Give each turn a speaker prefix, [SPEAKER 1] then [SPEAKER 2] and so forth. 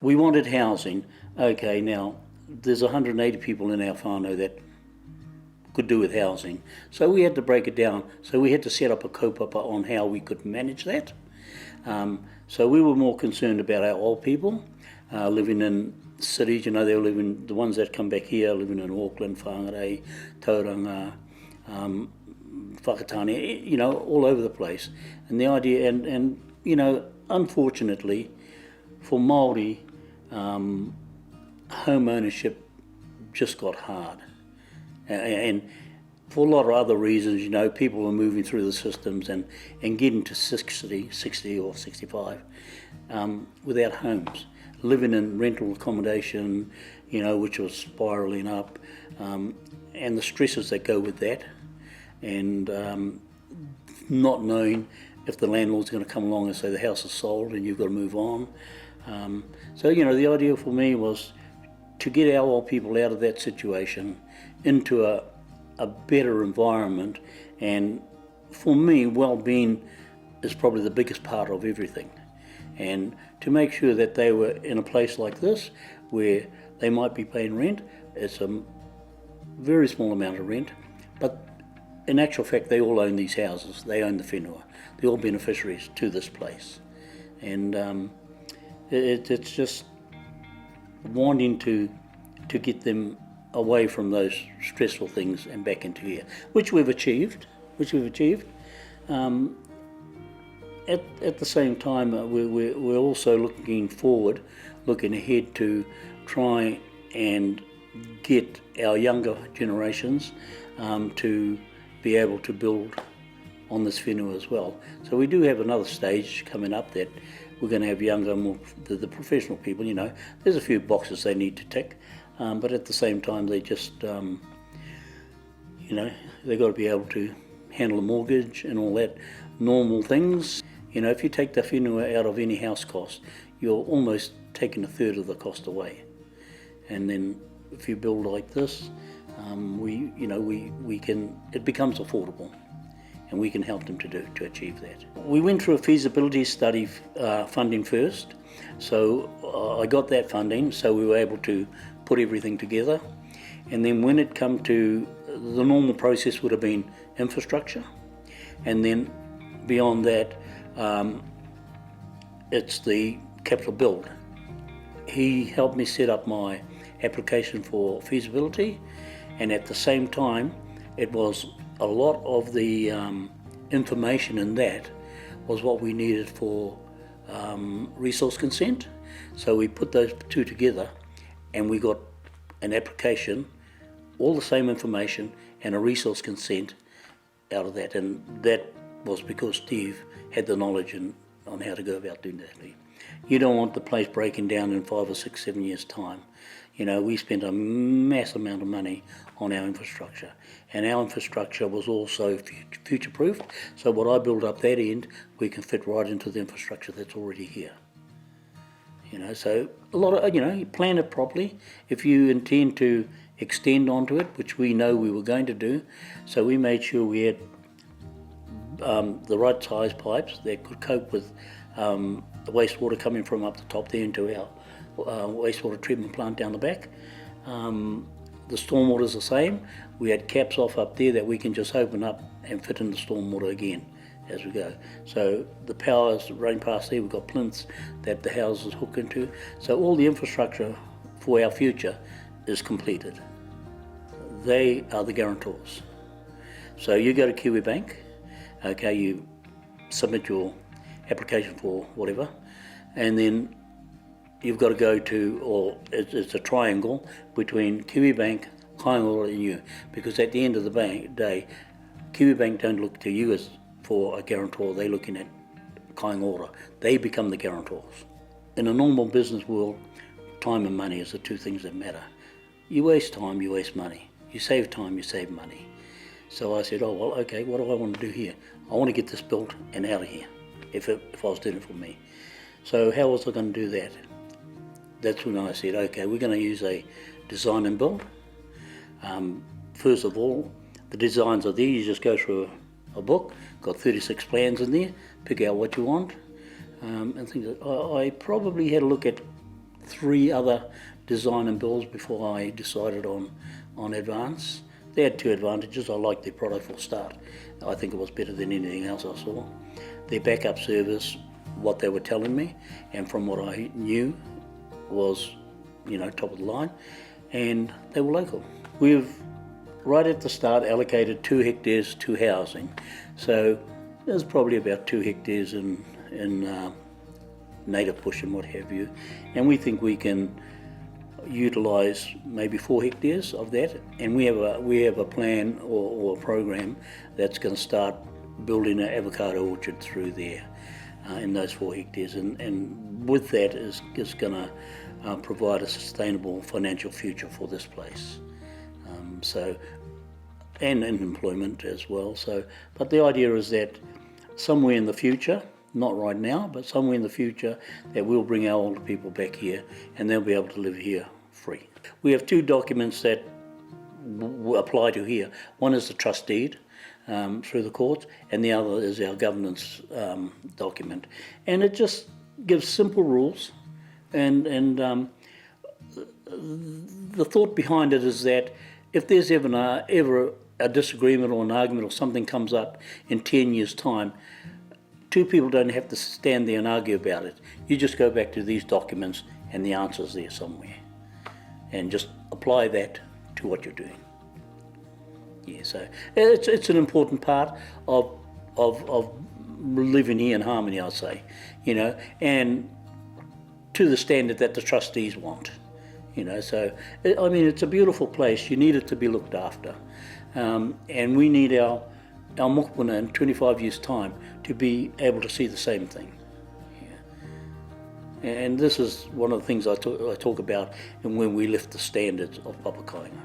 [SPEAKER 1] we wanted housing. Okay, now there's 180 people in our whānau that could do with housing. So we had to break it down. So we had to set up a kaupapa on how we could manage that. So we were more concerned about our old people living in cities. You know, they were living, the ones that come back here, living in Auckland, Whangarei, Tauranga, Whakatane, you know, all over the place. And the idea, and you know, unfortunately, for Māori, home ownership just got hard. And for a lot of other reasons, you know, people were moving through the systems and getting to 60 or 65 without homes, living in rental accommodation, you know, which was spiralling up, and the stresses that go with that, and not knowing if the landlord's going to come along and say the house is sold and you've got to move on. So, you know, the idea for me was to get our old people out of that situation into a better environment, and for me, well-being is probably the biggest part of everything. And to make sure that they were in a place like this, where they might be paying rent, it's a very small amount of rent, but in actual fact, they all own these houses, they own the whenua, they're all beneficiaries to this place. And it's just wanting to get them away from those stressful things and back into here, which we've achieved. At the same time, we're also looking forward, looking ahead to try and get our younger generations to be able to build on this whenua as well. So we do have another stage coming up that we're going to have younger, more the professional people. You know, there's a few boxes they need to tick, but at the same time they just, you know, they've got to be able to handle a mortgage and all that normal things. You know, if you take the whenua out of any house cost, you're almost taking a third of the cost away. And then if you build like this, we can, it becomes affordable, and we can help them to achieve that. We went through a feasibility study funding first, so I got that funding, so we were able to put everything together. And then when it come to, the normal process would have been infrastructure, and then beyond that, it's the capital build. He helped me set up my application for feasibility, and at the same time, it was a lot of the information in that was what we needed for resource consent. So we put those two together, and we got an application, all the same information, and a resource consent out of that. And that was because Steve had the knowledge on how to go about doing that. You don't want the place breaking down in 5 or 6, 7 years' time. You know, we spent a massive amount of money on our infrastructure, and our infrastructure was also future-proofed. So what I built up that end, we can fit right into the infrastructure that's already here. You know, so a lot of, you know, you plan it properly. If you intend to extend onto it, which we know we were going to do, so we made sure we had the right size pipes that could cope with the wastewater coming from up the top there into our wastewater treatment plant down the back. The stormwater is the same. We had caps off up there that we can just open up and fit in the stormwater again as we go. So the power's running past there. We've got plinths that the houses hook into. So all the infrastructure for our future is completed. They are the guarantors. So you go to Kiwi Bank, okay, you submit your application for whatever, and then you've got to go to, or it's a triangle between Kiwi Bank, Kāinga and you, because at the end of the day, Kiwi Bank don't look to you as for a guarantor, they're looking at Kāinga. They become the guarantors. In a normal business world, time and money is the two things that matter. You waste time, you waste money. You save time, you save money. So I said, oh well, okay, what do I want to do here? I want to get this built and out of here, if I was doing it for me. So how was I going to do that? That's when I said, okay, we're going to use a design and build. First of all, the designs are there. You just go through a book, got 36 plans in there, pick out what you want, and things. I probably had a look at 3 other design and builds before I decided on Advance. They had 2 advantages. I liked their product for a start. I think it was better than anything else I saw. Their backup service, what they were telling me, and from what I knew, was, you know, top of the line, and they were local. We've, right at the start, allocated 2 hectares to housing. So there's probably about 2 hectares in native bush and what have you, and we think we can utilise maybe 4 hectares of that, and we have a plan or a program that's going to start building an avocado orchard through there in those 4 hectares, and with that is going to provide a sustainable financial future for this place. And employment as well. But the idea is that somewhere in the future, not right now, but somewhere in the future, that we'll bring our older people back here and they'll be able to live here free. We have 2 documents that apply to here. One is the trust deed through the courts, and the other is our governance document. And it just gives simple rules, and the thought behind it is that if there's ever a disagreement or an argument or something comes up in 10 years' time, 2 people don't have to stand there and argue about it. You just go back to these documents and the answer's there somewhere. And just apply that to what you're doing. Yeah, so it's an important part of living here in harmony, I'll say, you know, and to the standard that the trustees want. You know, so, I mean, it's a beautiful place. You need it to be looked after. And we need our mokopuna in 25 years' time to be able to see the same thing. Yeah. And this is one of the things I talk about when we lift the standards of papakāinga.